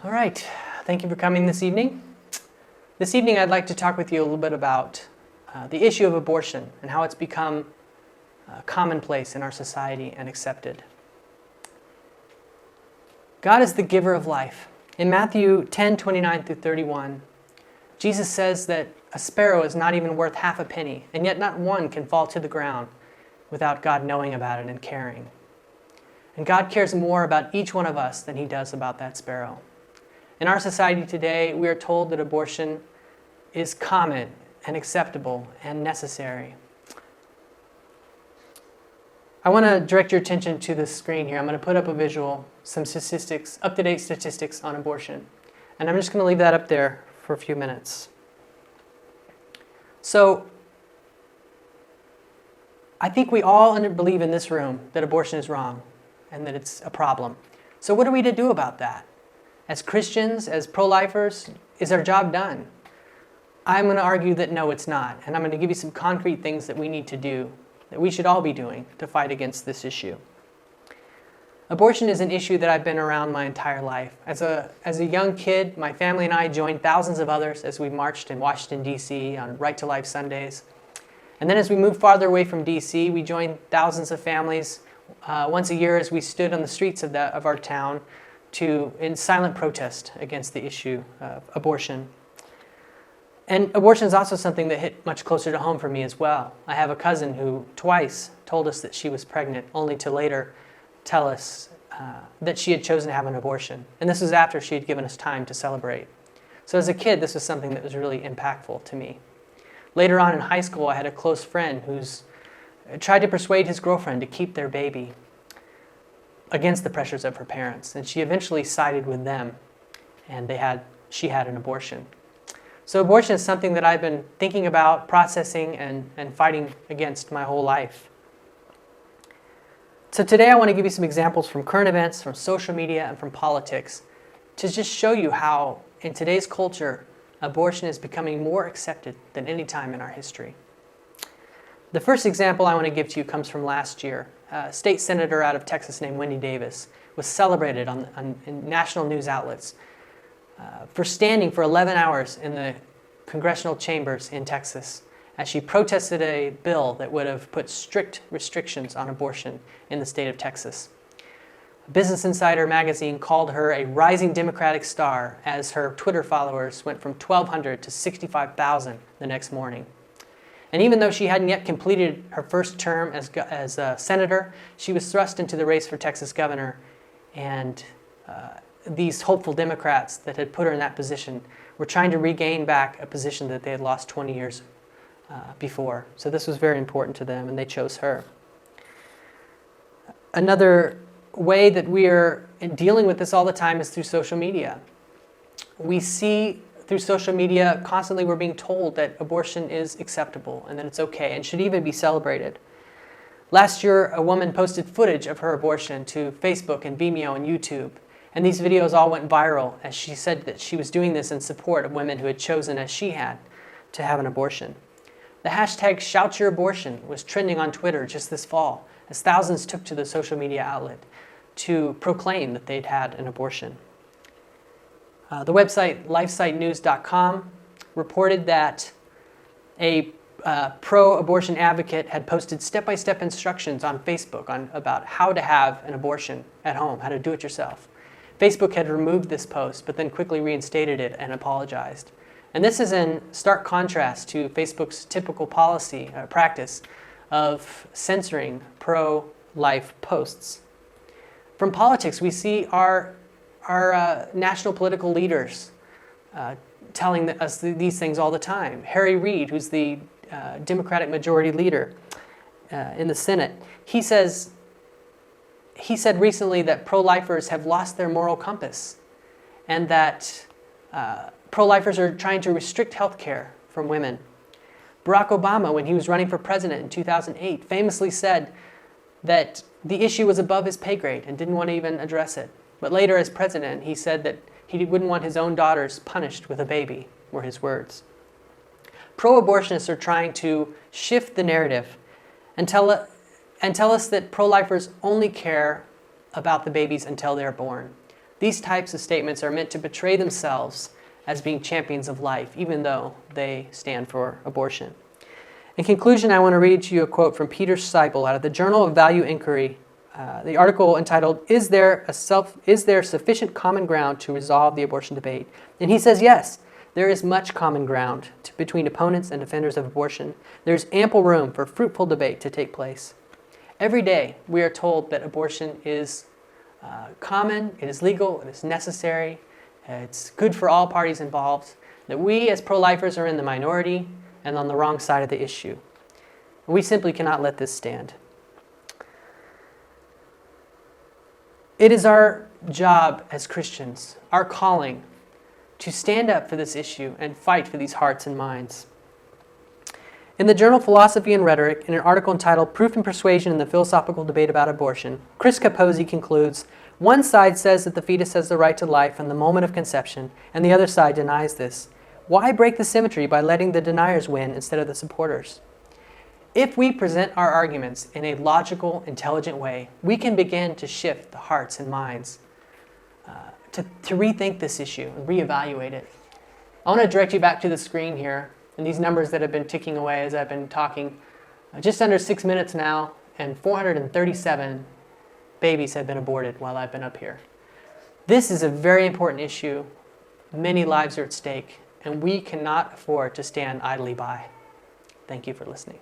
All right, thank you for coming this evening. This evening I'd like to talk with you a little bit about the issue of abortion and how it's become commonplace in our society and accepted. God is the giver of life. In Matthew 10:29 through 31, Jesus says that a sparrow is not even worth half a penny, and yet not one can fall to the ground without God knowing about it and caring. And God cares more about each one of us than he does about that sparrow. In our society today, we are told that abortion is common and acceptable and necessary. I want to direct your attention to the screen here. I'm going to put up a visual, some statistics, up-to-date statistics on abortion. And I'm just going to leave that up there for a few minutes. So, I think we all believe in this room that abortion is wrong and that it's a problem. So what are we to do about that? As Christians, as pro-lifers, is our job done? I'm going to argue that no, it's not. And I'm going to give you some concrete things that we need to do, that we should all be doing to fight against this issue. Abortion is an issue that I've been around my entire life. As a young kid, my family and I joined thousands of others as we marched in Washington, D.C. on Right to Life Sundays. And then as we moved farther away from D.C., we joined thousands of families once a year as we stood on the streets of our town in silent protest against the issue of abortion. And abortion is also something that hit much closer to home for me as well. I have a cousin who twice told us that she was pregnant, only to later tell us that she had chosen to have an abortion. And this was after she had given us time to celebrate. So as a kid, this was something that was really impactful to me. Later on in high school, I had a close friend who's tried to persuade his girlfriend to keep their baby against the pressures of her parents. And she eventually sided with them, and she had an abortion. So abortion is something that I've been thinking about, processing, and fighting against my whole life. So today I want to give you some examples from current events, from social media, and from politics to just show you how, in today's culture, abortion is becoming more accepted than any time in our history. The first example I want to give to you comes from last year. A state senator out of Texas named Wendy Davis was celebrated in national news outlets for standing for 11 hours in the congressional chambers in Texas as she protested a bill that would have put strict restrictions on abortion in the state of Texas. Business Insider magazine called her a rising Democratic star as her Twitter followers went from 1,200 to 65,000 the next morning. And even though she hadn't yet completed her first term as a senator, she was thrust into the race for Texas governor. And these hopeful Democrats that had put her in that position were trying to regain back a position that they had lost 20 years before. So this was very important to them, and they chose her. Another way that we are dealing with this all the time is through social media. We see through social media constantly we're being told that abortion is acceptable and that it's okay and should even be celebrated. Last year, a woman posted footage of her abortion to Facebook and Vimeo and YouTube, and these videos all went viral as she said that she was doing this in support of women who had chosen, as she had, to have an abortion. The hashtag #ShoutYourAbortion was trending on Twitter just this fall as thousands took to the social media outlet to proclaim that they'd had an abortion. The website lifesitenews.com reported that a pro-abortion advocate had posted step-by-step instructions on Facebook about how to have an abortion at home, how to do it yourself. Facebook had removed this post, but then quickly reinstated it and apologized. And this is in stark contrast to Facebook's typical policy, practice of censoring pro-life posts. From politics, we see our national political leaders telling us these things all the time. Harry Reid, who's the Democratic majority leader in the Senate, he said recently that pro-lifers have lost their moral compass and that pro-lifers are trying to restrict health care from women. Barack Obama, when he was running for president in 2008, famously said that the issue was above his pay grade and didn't want to even address it. But later as president, he said that he wouldn't want his own daughters punished with a baby, were his words. Pro-abortionists are trying to shift the narrative and tell us that pro-lifers only care about the babies until they're born. These types of statements are meant to portray themselves as being champions of life, even though they stand for abortion. In conclusion, I want to read to you a quote from Peter Seipel out of the Journal of Value Inquiry, the article entitled, Is there sufficient common ground to resolve the abortion debate? And he says, yes, there is much common ground between opponents and defenders of abortion. There's ample room for fruitful debate to take place. Every day, we are told that abortion is common, it is legal, it is necessary, it's good for all parties involved, that we as pro-lifers are in the minority and on the wrong side of the issue. We simply cannot let this stand. It is our job as Christians, our calling, to stand up for this issue and fight for these hearts and minds. In the journal Philosophy and Rhetoric, in an article entitled Proof and Persuasion in the Philosophical Debate About Abortion, Chris Capozzi concludes, one side says that the fetus has the right to life from the moment of conception, and the other side denies this. Why break the symmetry by letting the deniers win instead of the supporters? If we present our arguments in a logical, intelligent way, we can begin to shift the hearts and minds to rethink this issue and reevaluate it. I want to direct you back to the screen here and these numbers that have been ticking away as I've been talking. Just under 6 minutes now, and 437 babies have been aborted while I've been up here. This is a very important issue. Many lives are at stake, and we cannot afford to stand idly by. Thank you for listening.